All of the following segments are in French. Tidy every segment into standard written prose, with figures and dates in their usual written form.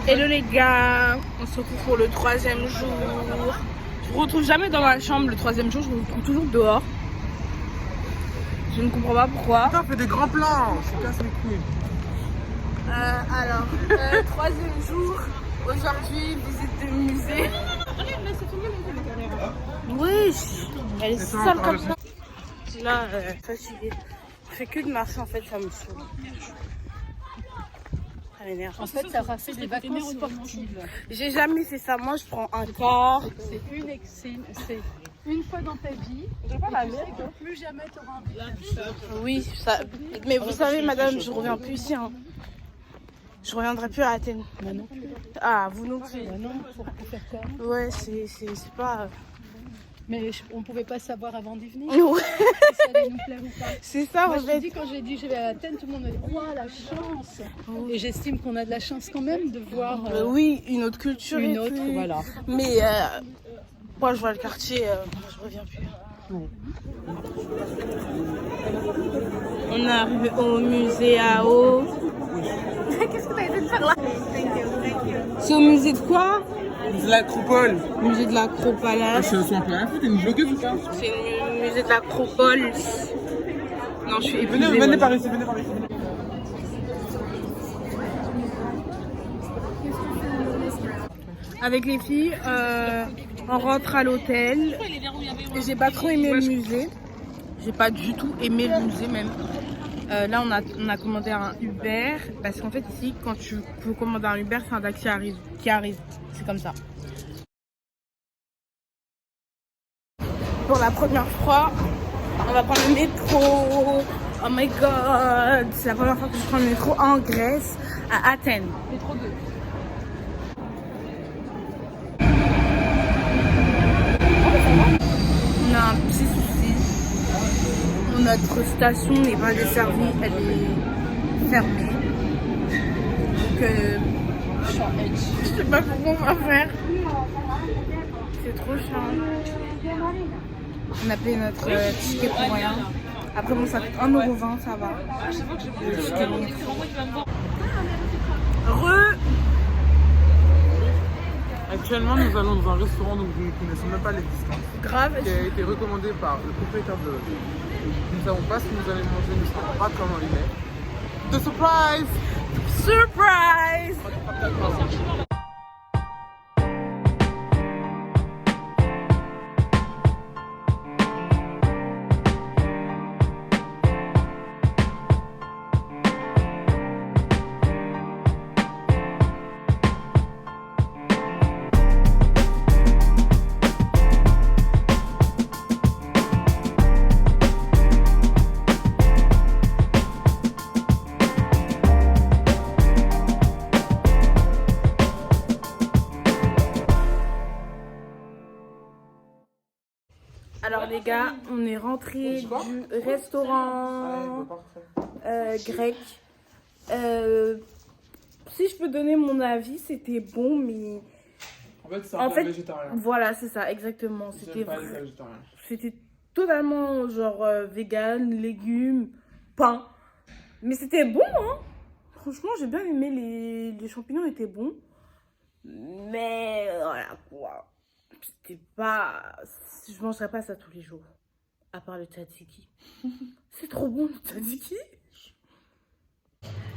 Hello les gars, on se retrouve pour le 3e jour. Je vous retrouve jamais dans ma chambre le 3e jour, je vous retrouve toujours dehors. Je ne comprends pas pourquoi. Putain, fais des grands plans, je casse les couilles. Alors, 3e jour, aujourd'hui, visite de musée. Oui, elle est sale comme ça. Là, fatiguée. Je fais que de marcher en fait, ça me saoule. Ça m'énerve. En fait, ça va faire des vacances sportives. J'ai jamais fait ça. Moi, je prends un quart. C'est une fois dans ta vie. Tu sais que plus jamais tu auras envie de faire ça. Oui, ça. Mais vous savez, madame, je reviens plus ici. Hein. Je reviendrai plus à Athènes. Bah non plus. Ah, vous non plus. Bah non, pour faire quoi? Ouais, c'est pas. Mais on pouvait pas savoir avant d'y venir. Ouais. Si ça allait nous plaire ou pas. C'est ça, Moi, en je fait. te dis, quand j'ai dit je vais à Athènes, tout le monde m'a dit « Ouah, la chance !» Et j'estime qu'on a de la chance quand même de voir Oui, une autre culture. une et autre, puis- voilà. Mais moi, je vois le quartier, je reviens plus. Ouais. On est arrivé au musée à eau. Qu'est-ce que t'as essayé de faire là? C'est au musée de quoi? C'est l'acropole. Musée de l'Acropole. Je suis un peu à t'es une blogueuse ou pas? C'est le musée de l'Acropole. Non, je suis épuisée. Venez voilà. par ici, venez par ici. Avec les filles, on rentre à l'hôtel. J'ai pas trop aimé le musée. J'ai pas du tout aimé le musée même. Là, on a commandé un Uber parce qu'en fait ici, quand tu peux commander un Uber, c'est un taxi qui arrive. C'est comme ça. Pour la première fois, on va prendre le métro. Oh my god, c'est la première fois que je prends le métro en Grèce, à Athènes. Métro 2. On a un petit souci. Notre station n'est pas desservie, elle est fermée. Donc, je sais pas comment on va faire. C'est trop chiant. On a payé notre ticket pour rien. Après, bon, ça coûte 1,20 €, ça va. Le ticket de métro. Actuellement, nous allons dans un restaurant dont nous ne connaissons même pas l'existence, Grave. qui a été recommandé par le propriétaire de l'hôtel. Nous ne savons pas ce que nous allons manger, nous ne savons pas comment il est. The surprise! Surprise! Alors les gars, on est rentré du restaurant grec. Si je peux donner mon avis, c'était bon, mais En fait, c'est un plat végétarien. voilà, c'est ça, exactement. J'aime pas les plats végétariens. C'était totalement genre vegan, légumes, pain. Mais c'était bon, hein. Franchement, j'ai bien aimé, les champignons étaient bons. Mais voilà quoi. C'était pas... Je mangerais pas ça tous les jours. À part le tzatziki. C'est trop bon le tzatziki.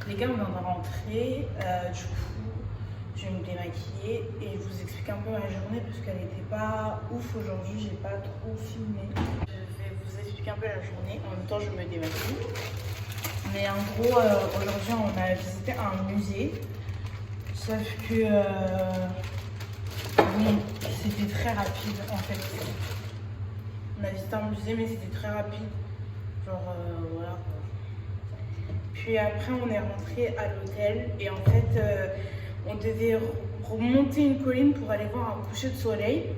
Les gars, on vient de rentrer. Du coup, je vais me démaquiller et vous expliquer un peu ma journée parce qu'elle n'était pas ouf aujourd'hui. J'ai pas trop filmé. Je vais vous expliquer un peu la journée. En même temps, je me démaquille. Mais en gros, aujourd'hui, on a visité un musée. Sauf que... bon, c'était très rapide en fait. On a visité un musée, mais c'était très rapide. Genre, voilà. Puis après, on est rentré à l'hôtel et en fait, on devait remonter une colline pour aller voir un coucher de soleil.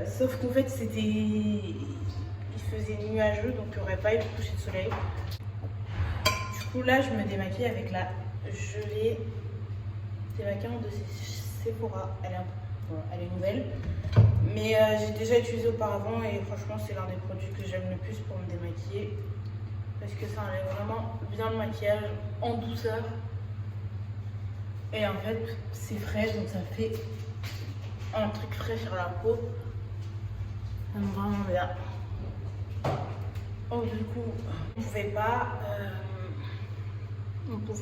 Sauf qu'en fait, il faisait nuageux, donc il n'y aurait pas eu de coucher de soleil. Du coup, là, je me démaquille avec la gelée démaquillante de Sephora. Elle est nouvelle. Mais j'ai déjà utilisé auparavant et franchement, c'est l'un des produits que j'aime le plus pour me démaquiller. Parce que ça enlève vraiment bien le maquillage en douceur. Et en fait, c'est frais, donc ça fait un truc frais sur la peau. Donc vraiment bien. Donc du coup, on pouvait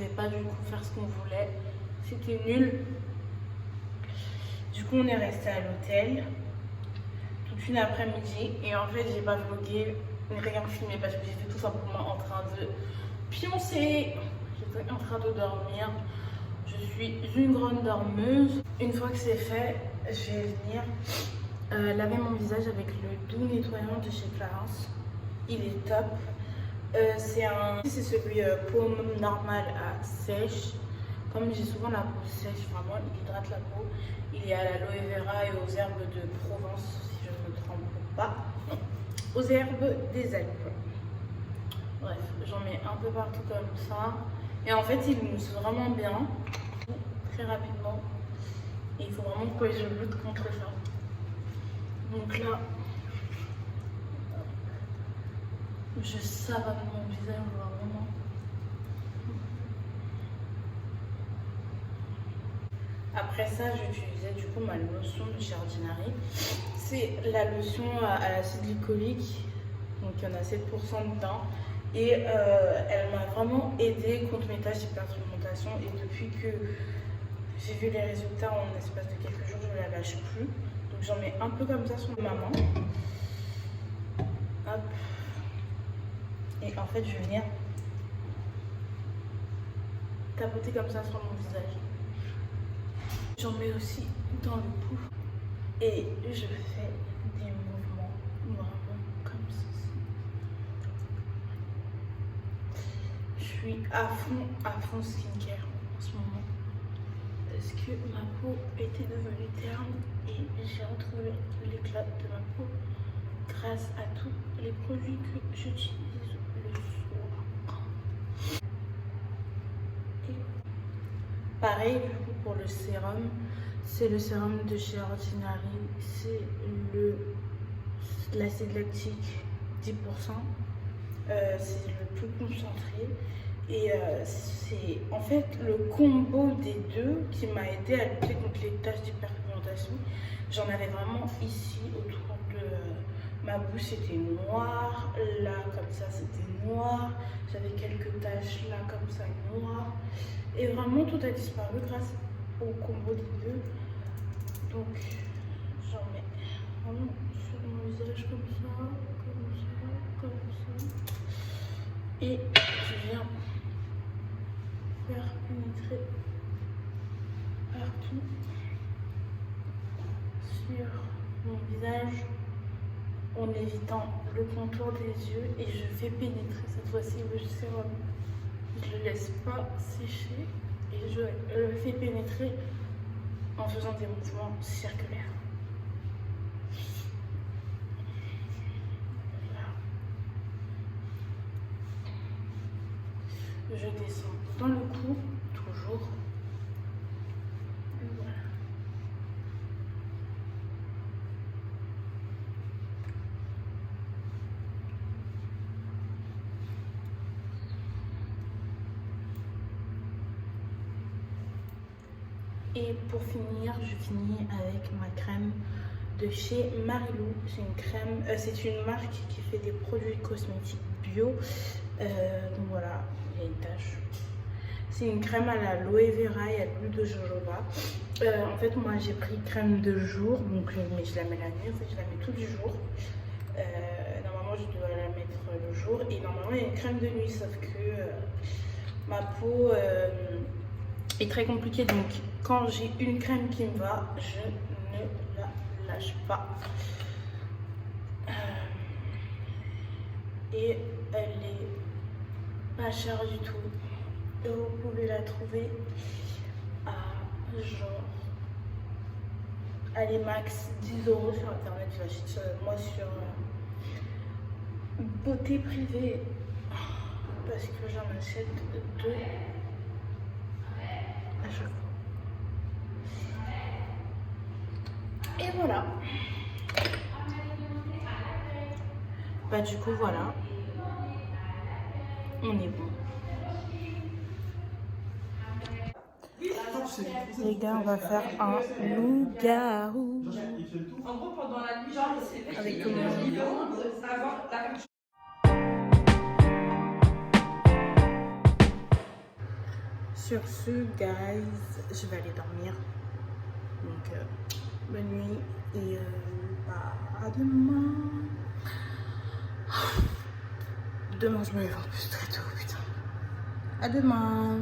pas du coup faire ce qu'on voulait. C'était nul. Du coup, on est resté à l'hôtel toute une après-midi. Et en fait, j'ai pas vlogué, rien filmé parce que j'étais tout simplement en train de pioncer. J'étais en train de dormir. Je suis une grande dormeuse. Une fois que c'est fait, je vais venir laver mon visage avec le doux nettoyant de chez Clarins. Il est top. C'est celui peau normale à sèche. Comme j'ai souvent la peau sèche, vraiment, il hydrate la peau. Il est à l'aloe vera et aux herbes de Provence, si je ne me trompe pas. Non, aux herbes des Alpes. Bref, j'en mets un peu partout comme ça. Et en fait, il mousse vraiment bien, très rapidement. Et il faut vraiment que je lutte contre ça. Donc là, je savonne mon visage vraiment. Après ça, j'utilisais du coup ma lotion de chez Ordinary. C'est la lotion à l'acide glycolique, donc il y en a 7% dedans. Et elle m'a vraiment aidée contre mes taches d'hyperpigmentation. Et depuis que j'ai vu les résultats en l'espace de quelques jours, je ne la lâche plus. Donc j'en mets un peu comme ça sur ma main. Hop. Et en fait, je vais venir tapoter comme ça sur mon visage. J'en mets aussi dans le pouls. Et je fais des mouvements vraiment comme ceci. Je suis à fond skincare en ce moment. Parce que ma peau était devenue terne et j'ai retrouvé l'éclat de ma peau grâce à tous les produits que j'utilise le soir. Et pareil du coup pour le sérum, c'est le sérum de chez Ordinary, c'est l'acide lactique 10%, c'est le plus concentré. Et c'est en fait le combo des deux qui m'a aidé à lutter contre les taches d'hyperpigmentation. J'en avais vraiment ici autour de ma bouche, c'était noir, là comme ça c'était noir, j'avais quelques taches là comme ça noires. Et vraiment tout a disparu grâce au combo des deux. Donc j'en mets vraiment sur mon visage comme ça, comme ça, comme ça. Et je viens faire pénétrer partout sur mon visage en évitant le contour des yeux et je fais pénétrer cette fois-ci le sérum. Je ne le laisse pas sécher et je le fais pénétrer en faisant des mouvements circulaires. Je descends dans le cou, toujours. Voilà. Et pour finir, je finis avec ma crème de chez Marilou. C'est une crème, c'est une marque qui fait des produits cosmétiques bio. Donc voilà, il y a une tache. C'est une crème à l'aloe vera et à l'huile de jojoba. En fait, moi j'ai pris crème de jour, donc mais je la mets la nuit, en fait je la mets tous les jours. Normalement je dois la mettre le jour et normalement il y a une crème de nuit, sauf que ma peau est très compliquée, donc quand j'ai une crème qui me va, je ne la lâche pas. Et elle est pas chère du tout. Et vous pouvez la trouver à genre, allez, max 10 € sur internet. J'achète moi sur Beauté Privée parce que j'en achète 2 à chaque fois. Et voilà. Bah du coup voilà. On est bon. Les gars, on va faire un loup-garou. En gros, pendant la nuit, genre, c'est Avec tout le monde. Sur ce, guys, je vais aller dormir. Donc, bonne nuit et à demain. Demain, je me lève en plus très tôt, putain. À demain.